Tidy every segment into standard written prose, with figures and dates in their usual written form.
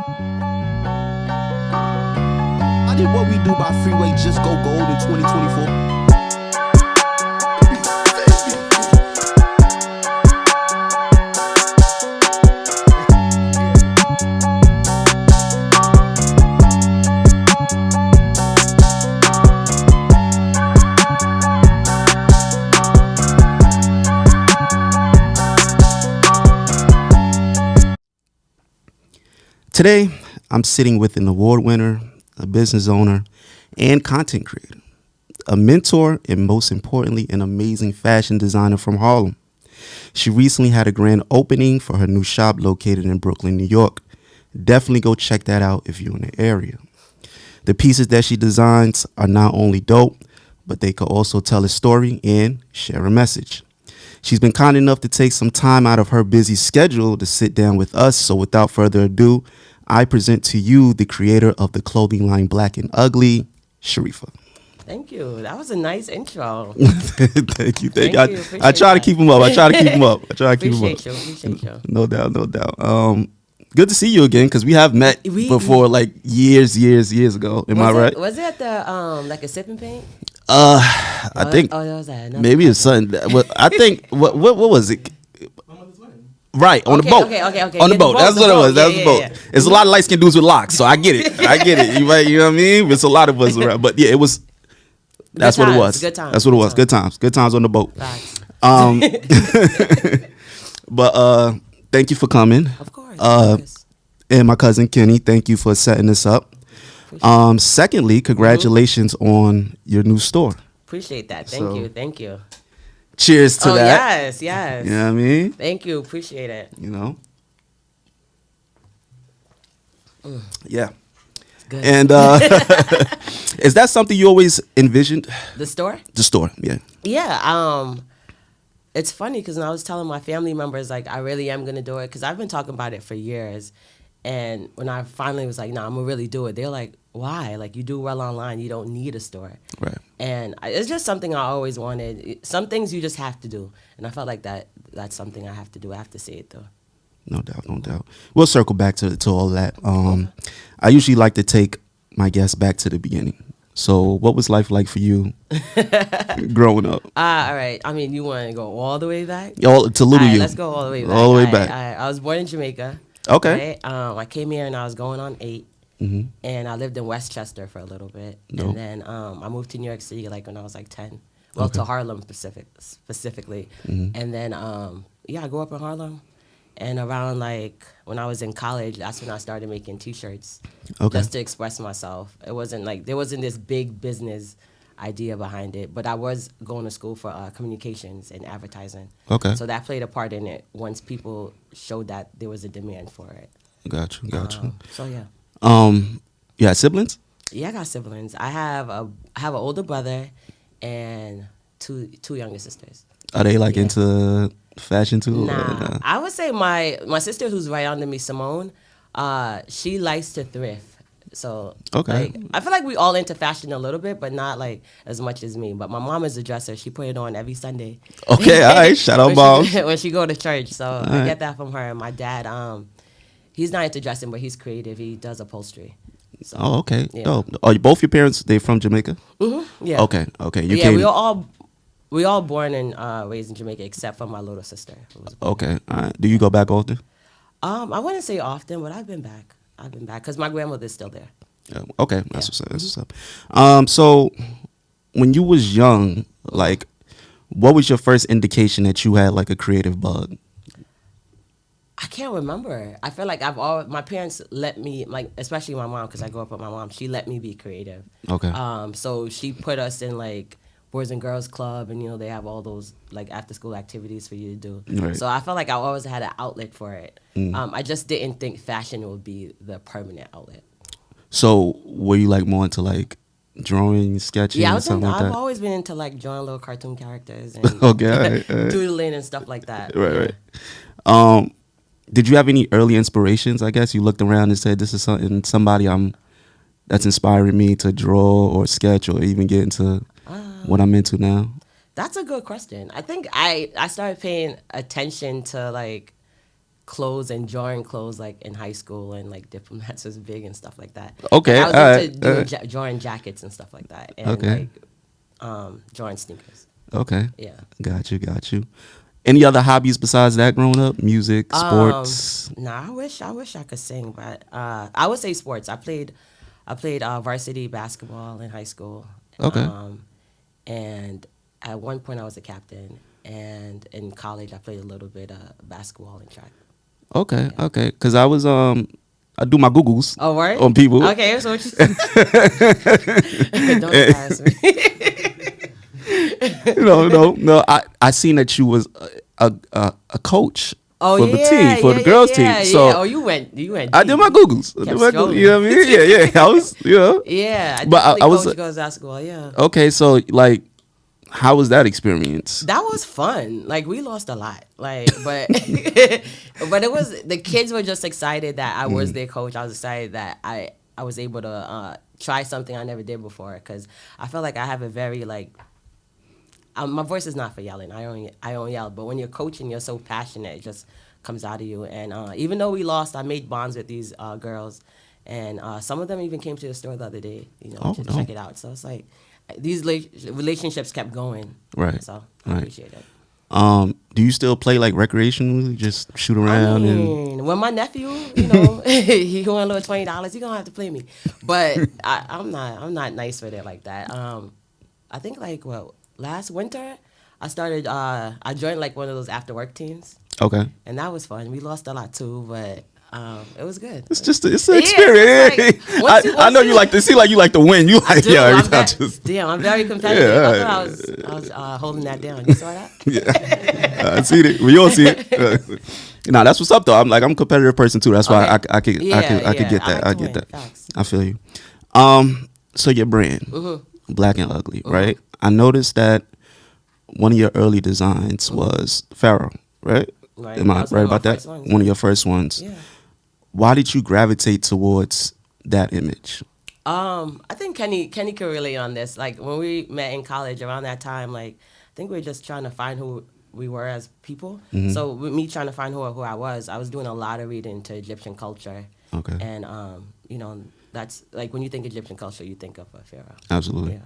I did what we do by freeway just go gold in 2024. Today, I'm sitting with an award winner, a business owner, and content creator, a mentor, and most importantly, an amazing fashion designer from Harlem. She recently had a grand opening for her new shop located in Brooklyn, New York. Definitely go check that out if you're in the area. The pieces that she designs are not only dope, but they could also tell a story and share a message. She's been kind enough to take some time out of her busy schedule to sit down with us. So without further ado, I present to you the creator of the clothing line Black.N.Ugly, Sherifa. Thank you. That was a nice intro. Thank you. I try to keep them up. Appreciate you. No doubt. Good to see you again because we have met before, like years ago. Am I right? Was it at the like a sipping paint? I think that was that. Maybe it's something. I think what was it? Right, on the boat. Okay. On the boat. That's what it was. That was the boat. It's a lot of light-skinned dudes with locks, so I get it. You right? You know what I mean? It's a lot of us around. But yeah, it was. That's what it was. Good times. That's what it was. Good times. Good times on the boat. Facts. But thank you for coming. Of course. And my cousin Kenny, thank you for setting this up. Secondly, congratulations on your new store. Appreciate that. Thank you. Cheers to that. Yes. You know what I mean? Thank you. Appreciate it. You know? Yeah. Good. And is that something you always envisioned? The store? The store, yeah. Yeah. It's funny because I was telling my family members, like, I really am going to do it because I've been talking about it for years. And when I finally was like, no, I'm going to really do it, they're like, why? Like, you do well online. You don't need a store. Right. And it's just something I always wanted. Some things you just have to do. And I felt like that's something I have to do. I have to see it, though. No doubt. We'll circle back to all that. I usually like to take my guests back to the beginning. So what was life like for you growing up? All right. I mean, you want to go all the way back? To little you. Let's go all the way back. All the way back. I was born in Jamaica. Okay. Right? I came here and I was going on 8. Mm-hmm. And I lived in Westchester for a little bit. And then I moved to New York City like when I was like 10. Well, to Harlem specifically. Mm-hmm. And then, I grew up in Harlem. And around like when I was in college, that's when I started making T-shirts just to express myself. It wasn't like there wasn't this big business idea behind it, but I was going to school for communications and advertising. Okay. So that played a part in it once people showed that there was a demand for it. Got you. So yeah. You had siblings? Yeah, I got siblings. I have an older brother and two younger sisters. Are they like into fashion too? Nah. I would say my sister who's right under me, Simone, she likes to thrift. So like, I feel like we all into fashion a little bit, but not like as much as me. But my mom is a dresser. She put it on every Sunday. Okay, all right. Shout out, moms. When she go to church. So I get that from her. And my dad, he's not into dressing, but he's creative. He does upholstery. So, okay. Yeah. Dope. Are both your parents, they from Jamaica? Mm-hmm. Yeah. Okay. We all born and raised in Jamaica except for my little sister. Okay. All right. Do you go back often? I wouldn't say often, but I've been back because my grandmother's still there. Okay. That's what's up. So when you was young, like, what was your first indication that you had like a creative bug? I can't remember. I feel like my parents let me, like, especially my mom, because I grew up with my mom, she let me be creative. Okay. So she put us in, like, Boys and Girls Club, and, they have all those, like, after-school activities for you to do. Right. So I felt like I always had an outlet for it. I just didn't think fashion would be the permanent outlet. So were you, like, more into, like, drawing, sketching, something like that? I've always been into, like, drawing little cartoon characters and doodling and stuff like that. Right. Did you have any early inspirations? I guess you looked around and said, "This is somebody that's inspiring me to draw or sketch or even get into what I'm into now." That's a good question. I think I started paying attention to like clothes and drawing clothes like in high school, and like diplomats was big and stuff like that. Okay, and I was into doing drawing jackets and stuff like that, and Okay. like drawing sneakers. Okay. Yeah. Got you. Any other hobbies besides that growing up? Music, sports? Nah, I wish I could sing, but I would say sports. I played varsity basketball in high school. Okay. And at one point I was a captain, and in college I played a little bit of basketball and track. Okay. Okay. Because I was I do my Googles Oh, right? on people. Okay, so what you don't embarrass me. No. I seen that you was a coach for the team, for the girls team. So Oh, you went deep. I did my Googles. You know what I mean? Yeah. I was, Yeah, But I was coach girls basketball. Yeah. okay. So like, how was that experience? That was fun. Like, we lost a lot. Like, but but it was, the kids were just excited that I was their coach. I was excited that I was able to try something I never did before, because I felt like I have a very like, my voice is not for yelling. I don't yell. But when you're coaching, you're so passionate. It just comes out of you. And even though we lost, I made bonds with these girls, and some of them even came to the store the other day, to check it out. So it's like, these relationships kept going. Right. So I appreciate it. Do you still play like recreationally, just shoot around? When my nephew, he want a little $20, he gonna have to play me. But I'm not nice with it like that. I think like last winter, I joined like one of those after work teams. Okay. And that was fun. We lost a lot too, but it was good. It's an experience. I know you like to see, like you like to win. You like, I'm very competitive. Yeah, I thought I was holding that down. You saw that? Yeah, I see it. We all see it. Nah, that's what's up though. I'm a competitive person too. That's why I could get that. I get that. Facts. I feel you. So your brand, Black.N.Ugly, right? I noticed that one of your early designs was Pharaoh, right? Right. Am I right about that? One of your first ones. Yeah. Why did you gravitate towards that image? I think Kenny could relate on this. Like, when we met in college around that time, like, I think we were just trying to find who we were as people. Mm-hmm. So with me trying to find who I was doing a lot of reading into Egyptian culture. Okay. And that's like, when you think Egyptian culture, you think of a pharaoh. Absolutely. Yeah.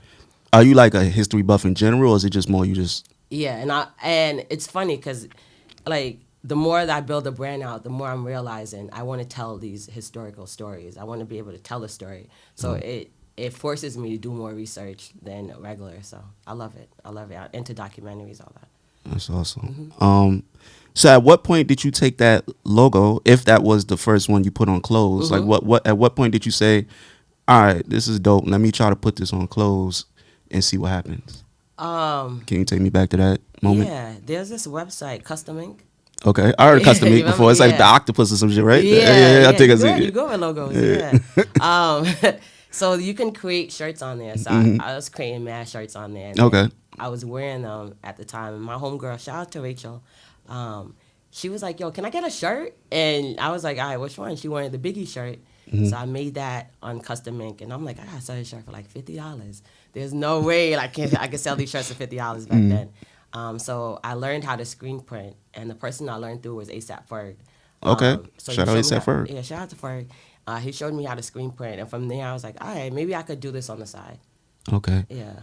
Are you like a history buff in general, or is it just more you just? Yeah, and it's funny because, like, the more that I build a brand out, the more I'm realizing I want to tell these historical stories. I want to be able to tell a story. So it forces me to do more research than regular. So I love it. I'm into documentaries, all that. That's awesome. Mm-hmm. So at what point did you take that logo, if that was the first one you put on clothes? Mm-hmm. Like at what point did you say, all right, this is dope, let me try to put this on clothes and see what happens? Can you take me back to that moment? Yeah, there's this website, Custom Ink. Okay, I heard of Custom Ink before. It's like the octopus or some shit, right? Yeah. I think I see it. You go with logos, yeah. So you can create shirts on there. So I was creating mad shirts on there. Okay. I was wearing them at the time. And my homegirl, shout out to Rachel, she was like, yo, can I get a shirt? And I was like, all right, which one? She wanted the Biggie shirt. So I made that on Custom Ink. And I'm like, I gotta sell this shirt for like $50. There's no way I could sell these shirts for $50 back then. So I learned how to screen print, and the person I learned through was ASAP Ferg. Okay. So shout out ASAP Ferg. Yeah, shout out to Ferg. He showed me how to screen print, and from there I was like, all right, maybe I could do this on the side. Okay. Yeah.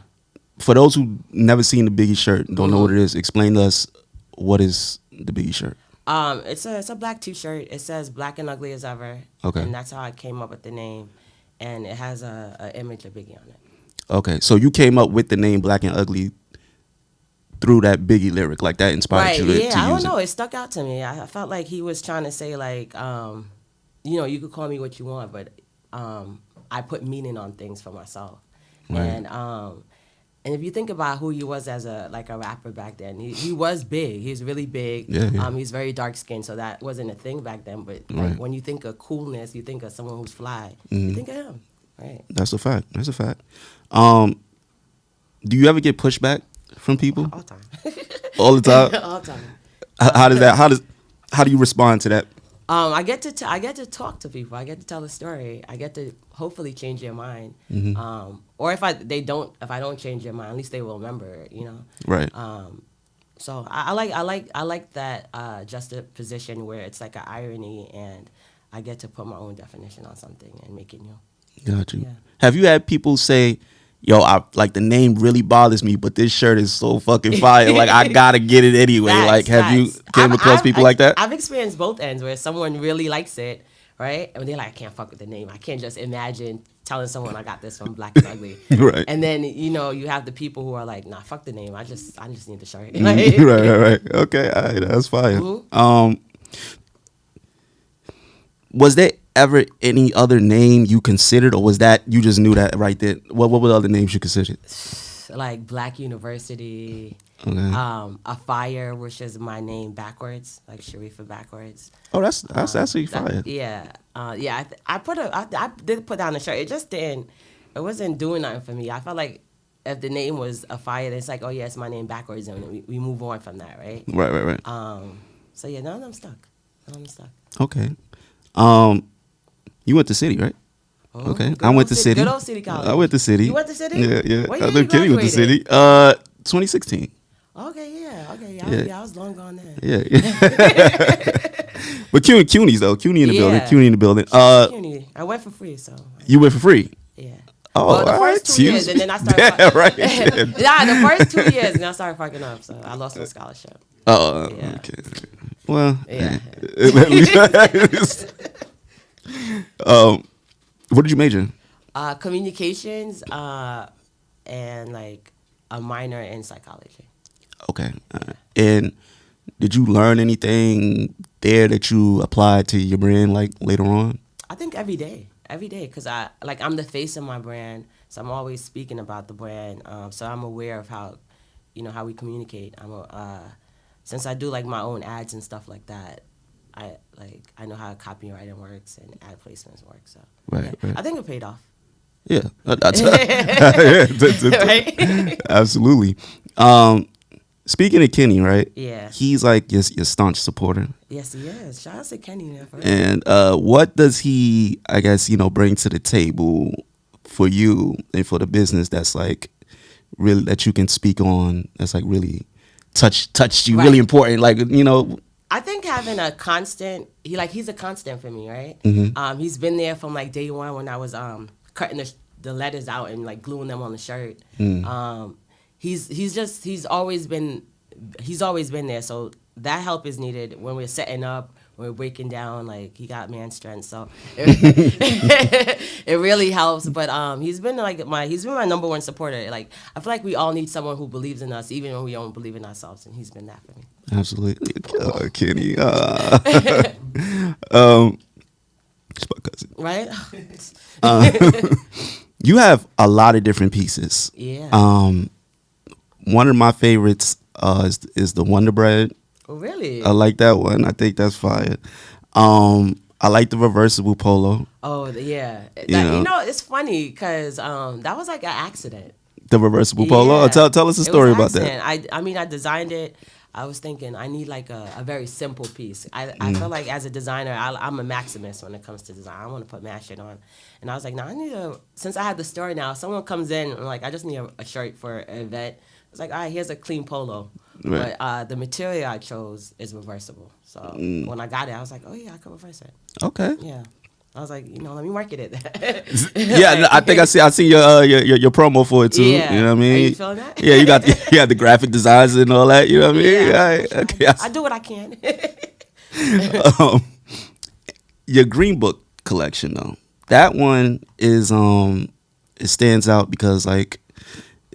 For those who never seen the Biggie shirt, don't know what it is, explain to us, what is the Biggie shirt? It's a black T-shirt. It says Black and Ugly as ever. Okay. And that's how I came up with the name, and it has a image of Biggie on it. Okay, so you came up with the name Black.N.Ugly through that Biggie lyric, like that inspired you to use it. I don't know. It stuck out to me. I felt like he was trying to say, like, you could call me what you want, but I put meaning on things for myself. Right. And if you think about who he was as a rapper back then, he was big. He was really big. Yeah. He's very dark skinned, so that wasn't a thing back then. But when you think of coolness, you think of someone who's fly. You think of him. Right. That's a fact. Do you ever get pushback from people? All the time. All the time? All the time. How do you respond to that? I get to talk to people. I get to tell a story. I get to hopefully change their mind. Or if I don't change their mind, at least they will remember it, Right. So I like that juxtaposition where it's like an irony, and I get to put my own definition on something and make it new. Got you. Yeah. Have you had people say, "Yo, I like the name really bothers me, but this shirt is so fucking fire. Like I gotta get it anyway." Facts, Like, have you facts. came across people like that? I've experienced both ends where someone really likes it, right? And they're like, I can't fuck with the name. I can't just imagine telling someone I got this from Black.N.Ugly. Right. And then, you have the people who are like, nah, fuck the name. I just need the shirt. Right. Okay, all right, that's fire. Mhm. Was there ever any other name you considered, or was that you just knew that right there? What were the other names you considered? Like Black University, Okay. A Fire, which is my name backwards, like Sherifa backwards. Oh, that's actually fire. Yeah, I did put down a shirt. It just didn't. It wasn't doing nothing for me. I felt like if the name was A Fire, then it's like, oh yeah, it's my name backwards, and we move on from that, right? Right. So yeah, none of them stuck. Okay. You went to City, right? Oh, Okay. good I went old to City. Good old City College. I went to City. You went to City? Yeah. What I year know you Kenny went to City. graduated? 2016. Okay, yeah. Yeah. I was long gone then. Yeah. But CUNY's though. CUNY in the building. Yeah. CUNY in the building. CUNY. I went for free, so You went for free. yeah. Oh, Well, the all first right. 2 years, and then I started. Yeah, right. The first 2 years, and I started fucking up, so I lost my scholarship. Oh, Yeah. okay. Well, Yeah. what did you major in? Communications, and like a minor in psychology. Okay. And did you learn anything there that you applied to your brand like later on? I think every day, because I'm the face of my brand, so I'm always speaking about the brand. So I'm aware of how we communicate. Since I do like my own ads and stuff like that, I know how copywriting works and ad placements work. So Right. I think it paid off. Yeah. Right? Absolutely. Speaking of Kenny, right? Yeah. He's like your staunch supporter. Yes, he is. Shout out to Kenny there for And what does he, I guess, bring to the table for you and for the business that's like really that you can speak on, that's like really touched you, Right. really important, like, I think having a constant, he's a constant for me, right? Mm-hmm. He's been there from like day one when I was cutting the letters out and like gluing them on the shirt. He's always been there. So that help is needed when we're setting up, when we're breaking down. Like he got man strength, so it really helps. But he's been my number one supporter. Like I feel like we all need someone who believes in us, even when we don't believe in ourselves, and he's been that for me. Absolutely. Kenny. It's my cousin. Right? You have a lot of different pieces. Yeah. One of my favorites is the Wonder Bread. Oh, really? I like that one. I think that's fire. I like the reversible polo. Oh, yeah. You know. It's funny because that was like an accident. The reversible polo. Yeah. Tell us a It story was about an that. accident. I designed it. I was thinking I need like a very simple piece. I feel like as a designer, I'm a maximist when it comes to design. I want to put mad shit on. And I was like, since I have the story now, someone comes in and like, I just need a shirt for an event. It's like, all right, here's a clean polo. Right. But the material I chose is reversible. So when I got it, I was like, oh yeah, I can reverse it. Okay. Yeah. I was like, let me market it. Yeah, I think I see your promo for it too. Yeah. You know what I mean? Are you feeling that? Yeah, you got the graphic designs and all that. You know what I mean? Yeah. Right, okay. I do what I can. Your Green Book collection though, that one is it stands out because like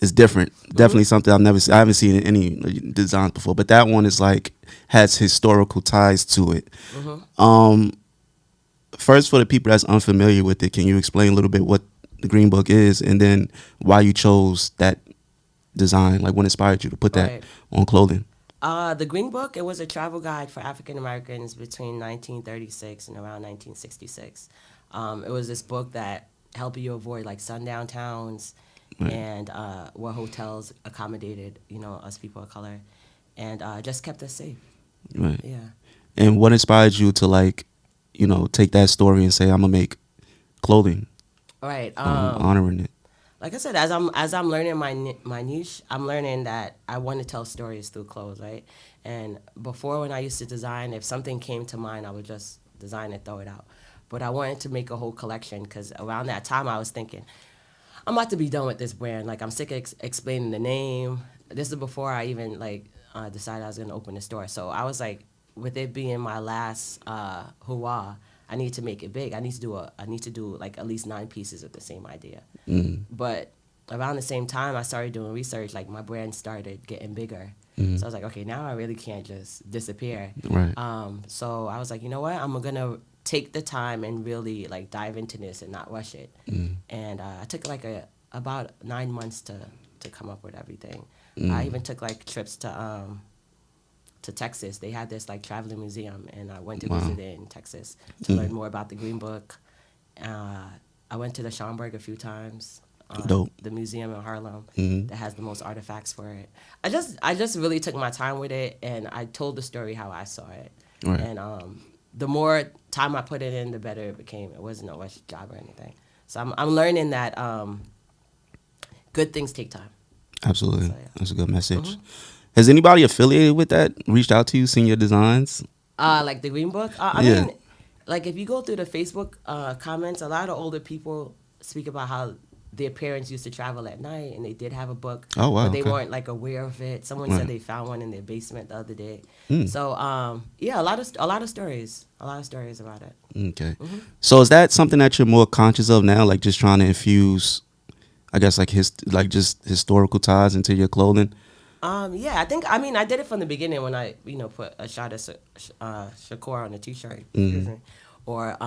it's different. Definitely something I haven't seen in any designs before. But that one is like has historical ties to it. First, for the people that's unfamiliar with it, can you explain a little bit what the Green Book is, and then why you chose that design? Like, what inspired you to put that Right. on clothing? The Green Book, it was a travel guide for African Americans between 1936 and around 1966. It was this book that helped you avoid like sundown towns and where hotels accommodated, us people of color, and just kept us safe. Right. Yeah. And what inspired you to like, take that story and say, I'm gonna make clothing, Right. honoring it? like I said, as I'm learning my niche, I'm learning that I want to tell stories through clothes, right? And before, when I used to design, if something came to mind, I would just design and throw it out. But I wanted to make a whole collection because around that time I was thinking, I'm about to be done with this brand. Like, I'm sick of explaining the name. This is before I even decided I was gonna open the store. So I was like, with it being my last hurrah, I need to make it big. I need to do like at least 9 pieces of the same idea. But around the same time, I started doing research. Like, my brand started getting bigger. So I was like, okay, now I really can't just disappear. Right. So I was like, you know what? I'm gonna take the time and really like dive into this and not rush it. And I took like about 9 months to come up with everything. I even took like trips to Texas. They had this like traveling museum, and I went to visit it in Texas to learn more about the Green Book. I went to the Schomburg a few times. Dope. The museum in Harlem that has the most artifacts for it. I just really took my time with it, and I told the story how I saw it. Right. And the more time I put it in, the better it became. It wasn't a rush job or anything. So I'm learning that good things take time. Absolutely. So, yeah. That's a good message. Has anybody affiliated with that reached out to you, seen your designs? Like the Green Book? I mean, like if you go through the Facebook comments, a lot of older people speak about how their parents used to travel at night and they did have a book. Oh, wow. But they okay. weren't like aware of it. Someone said they found one in their basement the other day. Mm. So yeah, a lot of stories about it. Okay. So is that something that you're more conscious of now, like just trying to infuse, I guess, like just historical ties into your clothing? Yeah, I did it from the beginning when I, put a shot of Shakur on a t-shirt. Or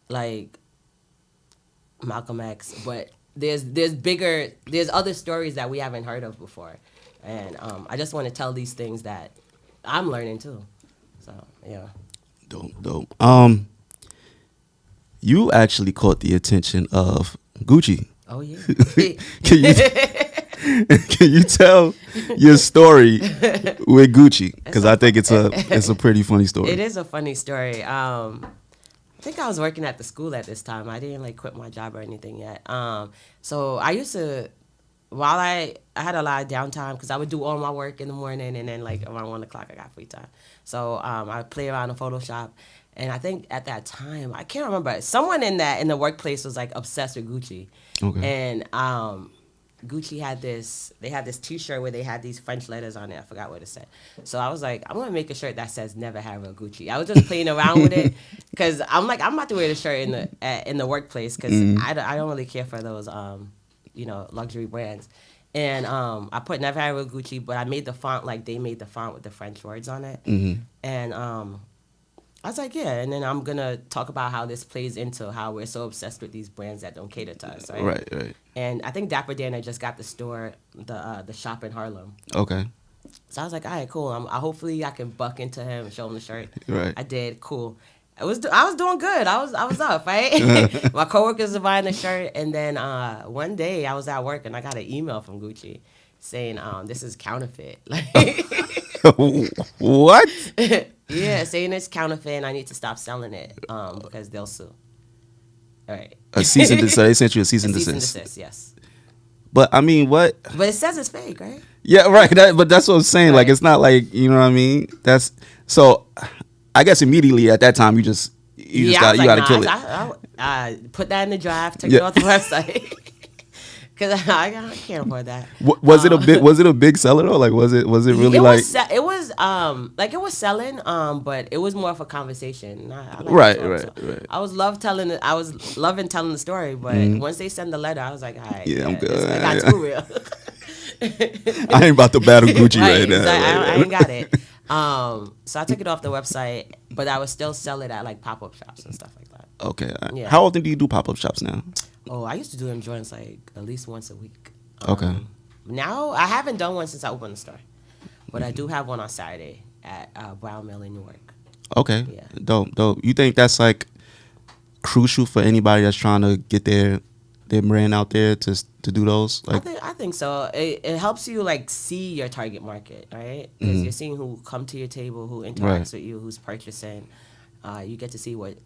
like Malcolm X, but there's other stories that we haven't heard of before, and I just want to tell these things that I'm learning too. So yeah. Dope. You actually caught the attention of Gucci. Oh yeah. Can you tell your story with Gucci? Because I think it's a pretty funny story. It is a funny story. I think I was working at the school at this time. I didn't like quit my job or anything yet. So I used to, while I had a lot of downtime because I would do all my work in the morning, and then like around 1 o'clock I got free time. So I would play around in Photoshop, and I think at that time, I can't remember, someone in the workplace was like obsessed with Gucci. Okay. And Gucci had this t-shirt where they had these French letters on it. I forgot what it said. So I was like, I'm going to make a shirt that says never have a Gucci. I was just playing around with it because I'm like, I'm about to wear the shirt in the workplace because I don't really care for those, luxury brands. And I put never have a Gucci, but I made the font like they made the font with the French words on it. And I was like, yeah, and then I'm going to talk about how this plays into how we're so obsessed with these brands that don't cater to us, right? Right. And I think Dapper Dan had just got the store, the shop in Harlem. Okay. So I was like, all right, cool. Hopefully I can buck into him and show him the shirt. Right. I did. Cool. I was doing good. I was up, right? My coworkers were buying the shirt, and then one day I was at work and I got an email from Gucci saying, this is counterfeit. What? Yeah, saying it's counterfeit and I need to stop selling it because they'll sue. All right. A cease and desist. They sent you a cease and desist. Cease and desist, yes. But I mean, what? But it says it's fake, right? Yeah, right. But that's what I'm saying. Right. Like, it's not like, you know what I mean? That's so. I guess immediately at that time you gotta kill it. I put that in the draft. Took it off the website. Because I can't afford that. Was it a big seller though? Like was it really it was selling, but it was more of a conversation. Right. I was loving telling the story, but once they send the letter, I was like, all right, yeah, I'm good. I got too real. I ain't about to battle Gucci right now. I ain't got it. So I took it off the website, but I would still sell it at like pop-up shops and stuff like that. Okay. Yeah. How often do you do pop-up shops now? Oh, I used to do them joints like at least once a week. Okay. Now I haven't done one since I opened the store, but I do have one on Saturday at Brown Mill in Newark. Okay. Yeah. Dope. You think that's like crucial for anybody that's trying to get their brand out there to do those? Like, I think so. It helps you like see your target market, right? Because you're seeing who come to your table, who interacts with you, who's purchasing. You get to see what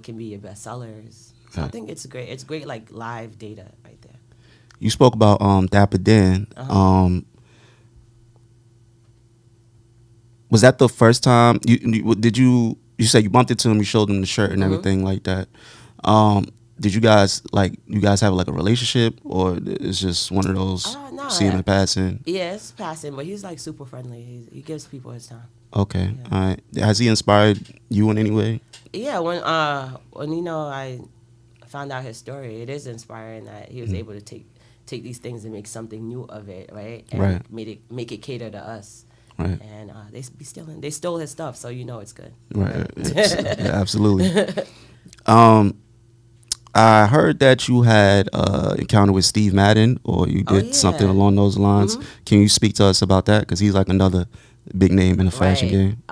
can be your best sellers. So I think it's great. It's great like live data right there. You spoke about Dapper Dan. Was that the first time you said you bumped into him, you showed him the shirt and everything like that. Did you guys have like a relationship, or it's just one of those No, see him in passing? Yeah, it's passing, but he's like super friendly. He gives people his time. Okay, all right. Has he inspired you in any way? Yeah, when I found out his story, it is inspiring that he was able to take these things and make something new of it, right? And make it cater to us. Right. And they stole his stuff, so it's good. Right. Yeah, absolutely. I heard that you had encounter with Steve Madden, or you did something along those lines. Can you speak to us about that? Because he's like another big name in the fashion game.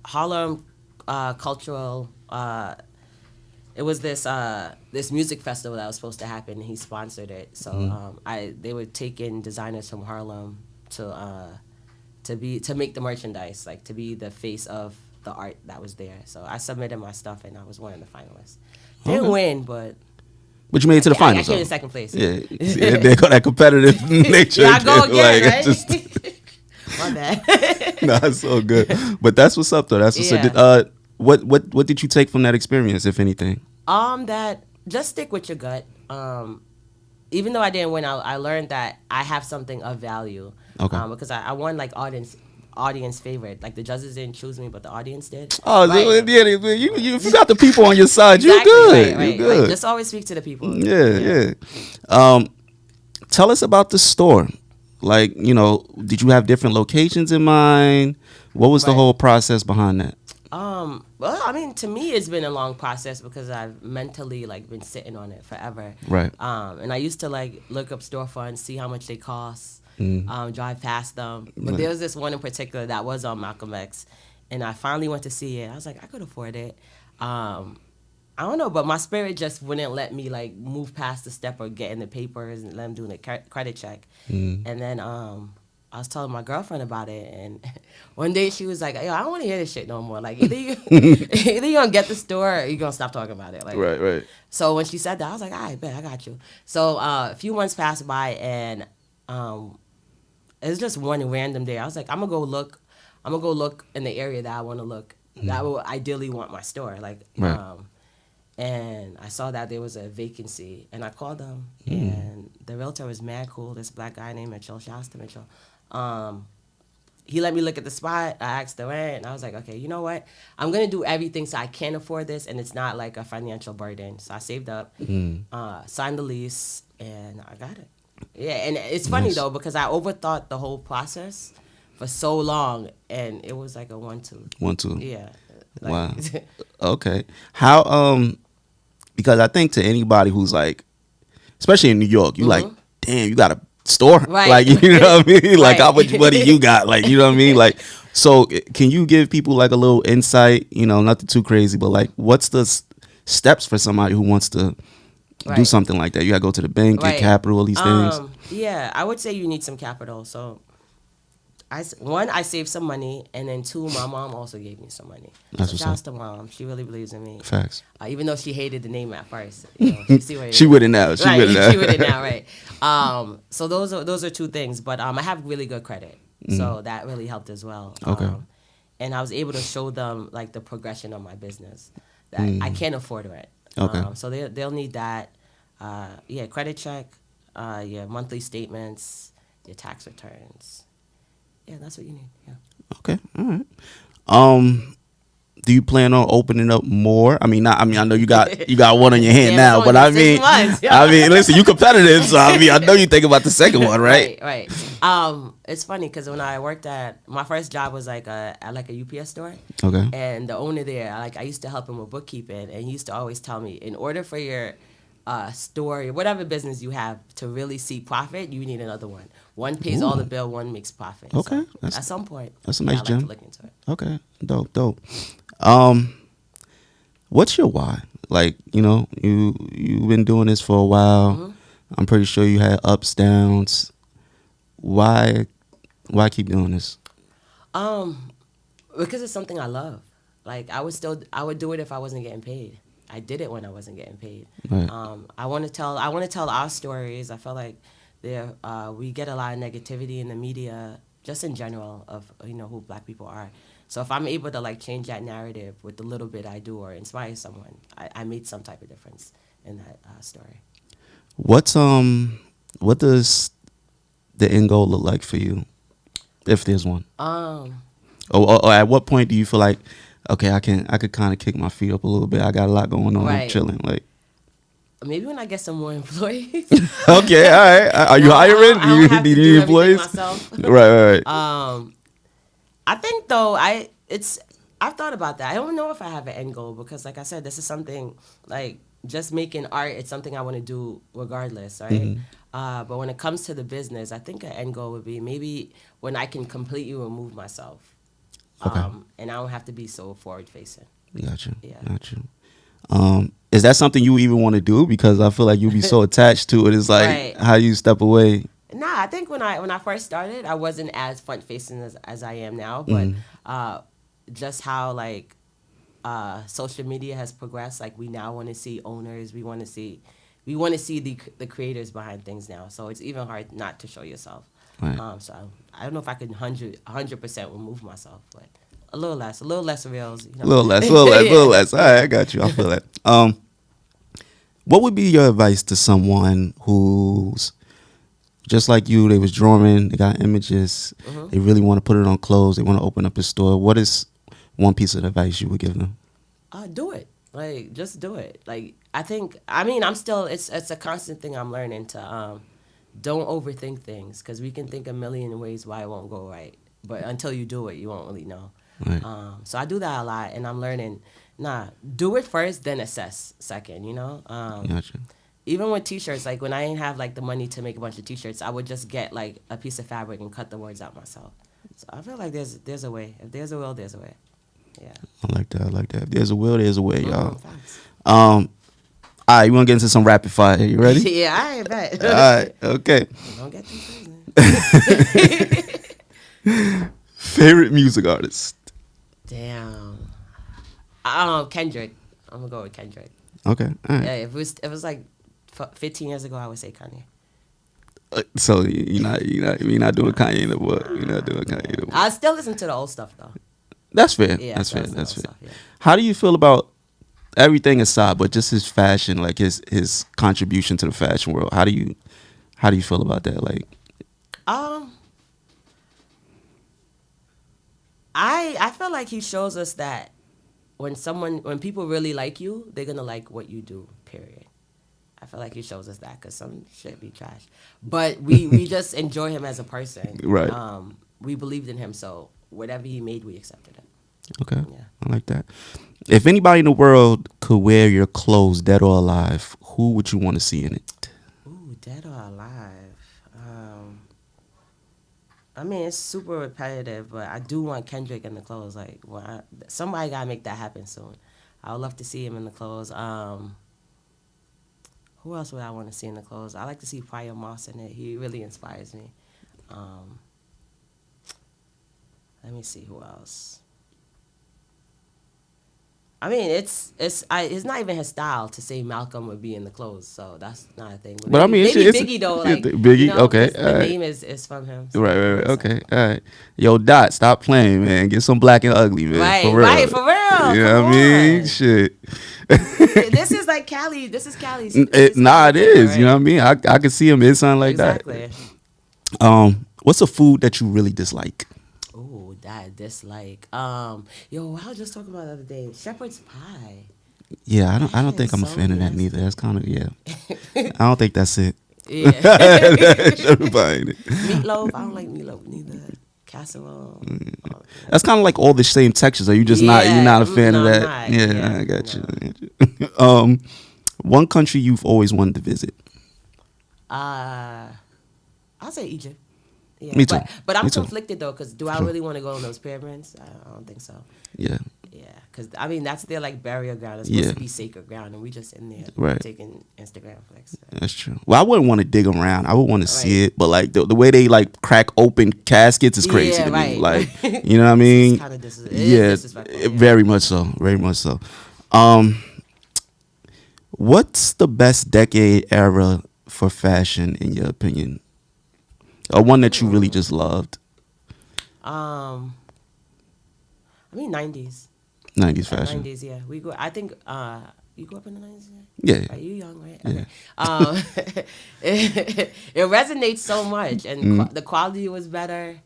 Harlem cultural. It was this music festival that was supposed to happen, and he sponsored it. So they were taking designers from Harlem to make the merchandise, like to be the face of the art that was there. So I submitted my stuff, and I was one of the finalists. Didn't win, but you made it to the finals. I came in second place. Yeah, they got that competitive nature. Yeah, I go again, like, right? My bad. No, it's so good. But that's what's up, though. That's what's up. What did you take from that experience, if anything? That just stick with your gut. Even though I didn't win, I learned that I have something of value. Okay. Because I won like audience favorite. Like the judges didn't choose me, but the audience did. Oh, right. You got the people on your side. Exactly, You're good. Right. You're good. Like, just always speak to the people. Yeah. Tell us about the store. Like, did you have different locations in mind? What was the whole process behind that? Well, I mean, to me, it's been a long process because I've mentally been sitting on it forever. Right. And I used to look up storefronts, see how much they cost, drive past them. But there was this one in particular that was on Malcolm X, and I finally went to see it. I was like, I could afford it. I don't know, but my spirit just wouldn't let me move past the step or get in the papers and let them do the credit check. And then I was telling my girlfriend about it, and one day she was like, "Yo, I don't want to hear this shit no more. Like, either you're gonna get the store or you're gonna stop talking about it." Like, right. So when she said that, I was like, "All right, bet, I got you." So a few months passed by, and it was just one random day. I was like, I'm gonna go look in the area that I want to look. That I would ideally want my store. And I saw that there was a vacancy, and I called them, and the realtor was mad cool. This black guy named Mitchell. Shouts to Mitchell. He let me look at the spot. I asked the rent, and I was like, okay, you know what? I'm going to do everything so I can afford this, and it's not like a financial burden. So I saved up, signed the lease, and I got it. Yeah, and it's funny, though, because I overthought the whole process for so long, and it was like a 1-2. 1-2. Yeah. Wow. Okay. How, because I think to anybody who's especially in New York, you damn, you got a store, right? You know what I mean? Like, how much money you got? You know what I mean? So can you give people a little insight? Nothing too crazy, but what's the steps for somebody who wants to do something like that? You gotta go to the bank, get capital, all these things. Yeah, I would say you need some capital. So, I saved some money, and then 2, my mom also gave me some money. That's what's shouts to mom. She really believes in me. Facts. Even though she hated the name at first, she see what she wouldn't now. She wouldn't now, right? So those are 2 things, but I have really good credit, so that really helped as well. Okay. And I was able to show them the progression of my business that I can't afford rent. Okay. So they'll need that. Credit check, your monthly statements, your tax returns. Yeah, that's what you need. Yeah. Okay. All right. Do you plan on opening up more? I know you got one on your hand now, but I mean, listen, you competitive, so I know you think about the second one, right? Right. It's funny because when I worked my first job was at a UPS store. Okay. And the owner there, I used to help him with bookkeeping, and he used to always tell me, in order for your store or whatever business you have to really see profit, you need another one. One pays all the bill, one makes profit. Okay. So at some point, that's a nice gem. I'd like to look into it. Okay. Dope. What's your why? You've been doing this for a while. I'm pretty sure you had ups, downs. Why keep doing this? Because it's something I love. I would do it if I wasn't getting paid. I did it when I wasn't getting paid. Right. I want to tell our stories. I feel like we get a lot of negativity in the media, just in general, of who Black people are. So if I'm able to like change that narrative with the little bit I do or inspire someone, I made some type of difference in that story. What does the end goal look like for you, if there's one? Or at what point do you feel like, okay, I could kind of kick my feet up a little bit. I got a lot going on. Right. I'm chilling. Like, maybe when I get some more employees. Okay, all right. Are you hiring? I don't have Do to you do need everything employees? myself. Right. I think though I've thought about that. I don't know if I have an end goal because, like I said, this is something like just making art. It's something I want to do regardless, right? Mm-hmm. But when it comes to the business, I think an end goal would be maybe when I can completely remove myself, Okay. and I don't have to be so forward facing. Gotcha. Yeah. Gotcha. Is that something you even want to do? Because I feel like you'll be so attached to it. It's like Right. how you step away. Nah, I think when I first started, I wasn't as front facing as I am now, but just how like social media has progressed, like we now want to see owners, we want to see the creators behind things now. So it's even hard not to show yourself. Right. So I don't know if I could 100% remove myself, but a little less reels. A little less. All right, I got you. I feel that. What would be your advice to someone who's just like you? They was drawing, they got images, they really want to put it on clothes, they want to open up a store. What is one piece of advice you would give them? Do it. Like, just do it. Like, I'm still, it's a constant thing I'm learning to, don't overthink things, because we can think a million ways why it won't go right. But until you do it, you won't really know. Right. So I do that a lot, and I'm learning, do it first, then assess second, Gotcha. Even with T-shirts, like when I didn't have like the money to make a bunch of T-shirts, I would just get like a piece of fabric and cut the words out myself. So I feel like there's a way. If there's a will, there's a way. Yeah. I like that. If there's a will, there's a way, y'all. Facts. All right, you want to get into some rapid fire? You ready? Yeah, I bet. All right, okay. Don't get too crazy. Favorite music artist? Damn. Kendrick. I'm gonna go with Kendrick. Okay, all right. Yeah, if it was like 15 years ago, I would say Kanye. So you're not doing Kanye no more. You're not doing Kanye no more. I still listen to the old stuff though. That's fair. Yeah, That's fair. stuff, yeah. How do you feel about everything aside, but just his fashion, like his contribution to the fashion world? How do you feel about that? Like, I feel like he shows us that when people really like you, they're gonna like what you do. Period. I feel like he shows us that because some shit be trash, but we just enjoy him as a person. Right. We believed in him, so whatever he made, we accepted it. okay, Yeah. I like that. If anybody in the world could wear your clothes, dead or alive, who would you want to see in it? Ooh, dead or alive? I mean, it's super repetitive, but I do want Kendrick in the clothes. Like, somebody gotta make that happen soon. I would love to see him in the clothes. Who else would I want to see in the clothes? I like to see Pryor Moss in it. He really inspires me. Let me see who else. I mean, it's not even his style to say Malcolm would be in the clothes, so that's not a thing. But I mean, maybe it's Biggie though, like Biggie. Okay, the name is from him. So Right. Okay, all right. Yo, Dot, stop playing, man. Get some Black.N.Ugly, man. Right, for real. right, for real. You know what I mean? On. Shit. This is like Cali. This is Cali's. It is. Right? You know what I mean? I could see him in something like exactly. that. What's a food that you really dislike? Oh, that I dislike. Yo, I was just talking about the other day. Shepherd's pie. Yeah, I don't think I'm a so fan of that nasty. neither. That's kind of I don't think that's it. Yeah. Shepherd's pie, ain't it? Meatloaf. I don't like meatloaf neither. Casserole. Oh, That's kind of like all the same textures. Are you just not? You're not a fan of that? I'm not. Yeah, I got you. One country you've always wanted to visit. I'll say Egypt. Yeah, Me too. But I'm Me too. conflicted though, because do I really want to go on those pyramids? I don't think so. Yeah. Yeah, because I mean that's their like burial ground. It's supposed Yeah. to be sacred ground, and we just in there Right. taking Instagram flicks. That's true. Well, I wouldn't want to dig around. I would want to see it, but like the way they like crack open caskets is crazy Yeah, to me. right. Like, you know what I mean? It's kind of Yeah, disrespectful. Yeah. very much so. Very much so. What's the best decade era for fashion in your opinion? Or one that you really just loved? I mean, 90s. 90s fashion. 90s, yeah. We go. I think you grew up in the 90s. Yeah. Are you young, right? Yeah. Okay. It resonates so much, and the quality was better.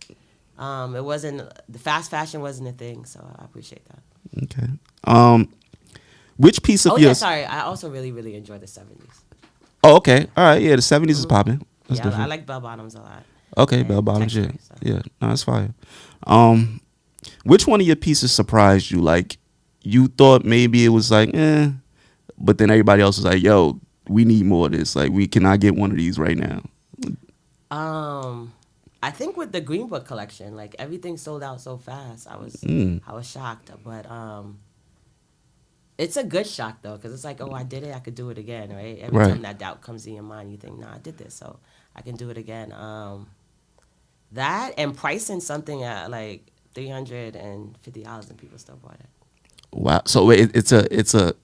It wasn't the fast fashion wasn't a thing, so I appreciate that. Okay. Which piece of Oh yours? yeah, sorry. I also really enjoy the 70s. Oh, okay. All right. Yeah, the 70s is popping. That's Yeah, different. I like bell bottoms a lot. Okay, And bell bottoms. Yeah, texture, so. yeah. No, that's fire. Which one of your pieces surprised you? Like, you thought maybe it was like, but then everybody else was like, yo, we need more of this. Like, we cannot get one of these right now. I think with the Green Book collection, like everything sold out so fast. I was shocked, but it's a good shock though, because it's like, oh, I did it, I could do it again, right? Every Right. time that doubt comes in your mind, you think, nah, I did this, so I can do it again. That and pricing something at like $350 and people still bought it. Wow. So wait, it's a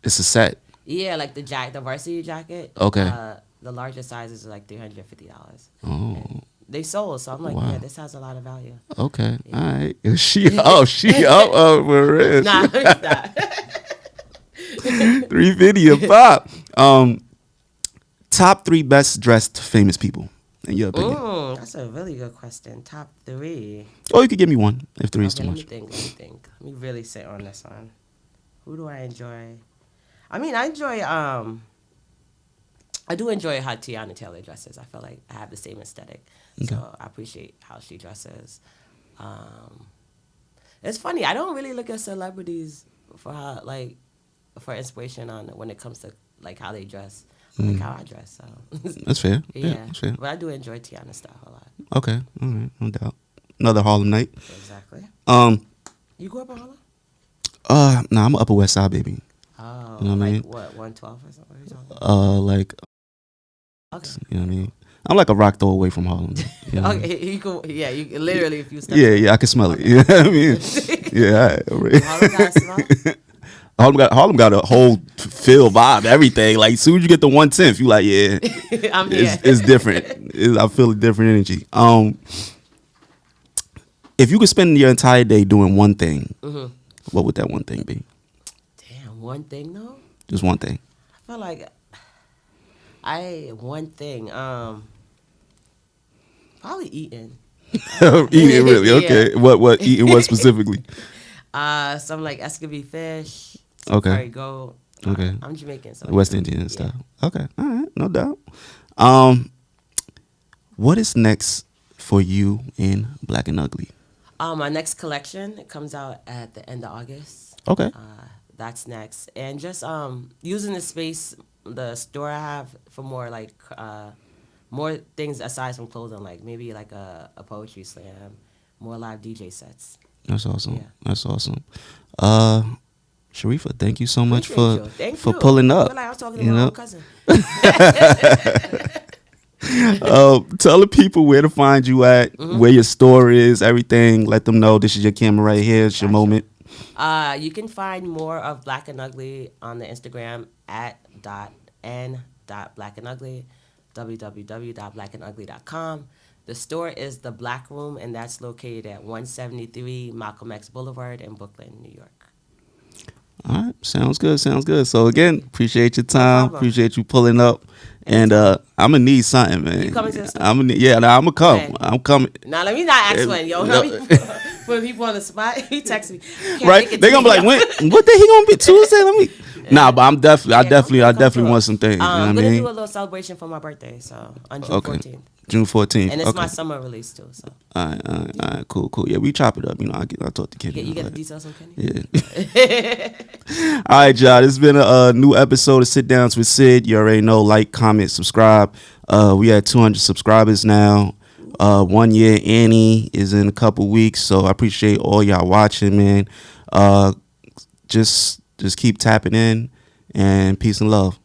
set. Yeah, like the varsity jacket. Okay. The largest sizes are like $350. Oh. And they sold, so I'm like, Wow. yeah, this has a lot of value. Okay. All right. She up for real. Nah, let me stop. 350 a pop. Top 3 best dressed famous people in your opinion. That's a really good question. Top 3. Or you could give me one if 3 is too Let much. me think. Let me really sit on this one. Who do I enjoy? I mean, I do enjoy how Tiana Taylor dresses. I feel like I have the same aesthetic. Okay. So I appreciate how she dresses. It's funny. I don't really look at celebrities for for inspiration on when it comes to like how they dress. I like how I dress. So That's fair. yeah, That's fair. but I do enjoy Tiana's style a lot. Okay. All right. No doubt. Another Harlem night. Exactly. You grew up in Harlem? Nah, I'm a Upper West Side baby. Oh, You know what I like mean? what, 112 or something? What are you talking about? Like, Okay. you know what I mean? I'm like a rock throw away from Harlem. You know what I mean? Okay, you can, yeah, you literally if you step Yeah, I can smell it. You know what I mean? Yeah, all right. Harlem got a smell? Harlem got a whole feel vibe, everything. Like, as soon as you get to 110th, you like, yeah, I'm here. it's different. I feel a different energy. If you could spend your entire day doing one thing, what would that one thing be? Damn, one thing though? Just one thing. I feel like one thing. Probably eating. Eating, really? Yeah. Okay. What eating? What specifically? Some like Escovy fish. Okay. Curry goat. Okay. I'm Jamaican, so West yeah. Indian and Yeah. stuff. Okay. All right. No doubt. What is next for you in Black.N.Ugly? My next collection comes out at the end of August. Okay. That's next, and just using the space, the store I have for more like more things aside from clothing, like maybe like a poetry slam, more live DJ sets. That's awesome. Yeah. That's awesome. Sherifa, thank you so much Appreciate for you. Thank for you. pulling I up. feel like I was talking to you my know? own cousin. Tell the people where to find you at, where your store is, everything. Let them know this is your camera right here. It's your moment. You can find more of Black.N.Ugly on the Instagram at .n.blackandugly, www.blackandugly.com. The store is The Black Room, and that's located at 173 Malcolm X Boulevard in Brooklyn, New York. All right, sounds good. So again, appreciate your time. problem. Appreciate you pulling up. And I'm gonna need something, man. You coming to the store? I'm gonna come. Okay. I'm coming. Now let me not ask Eh, one, yo. no. Put people on the spot. He text me. Can't Right? make it They to gonna be me, like, yo. when? What day he gonna be? Tuesday? Let me. Nah, but I definitely come through. want some things. You know what I I'm gonna mean? do a little celebration for my birthday, so on June Okay. 14th. June 14th. And it's okay. my summer release too, so. All right, cool. Yeah, we chop it up. You know, I talk to Kenny. You get the like, details from Kenny? Yeah. All right, y'all. This has been a new episode of Sit Downs with Sid. You already know. Like, comment, subscribe. We had 200 subscribers now. 1 year Annie is in a couple weeks, so I appreciate all y'all watching, man. Just keep tapping in, and peace and love.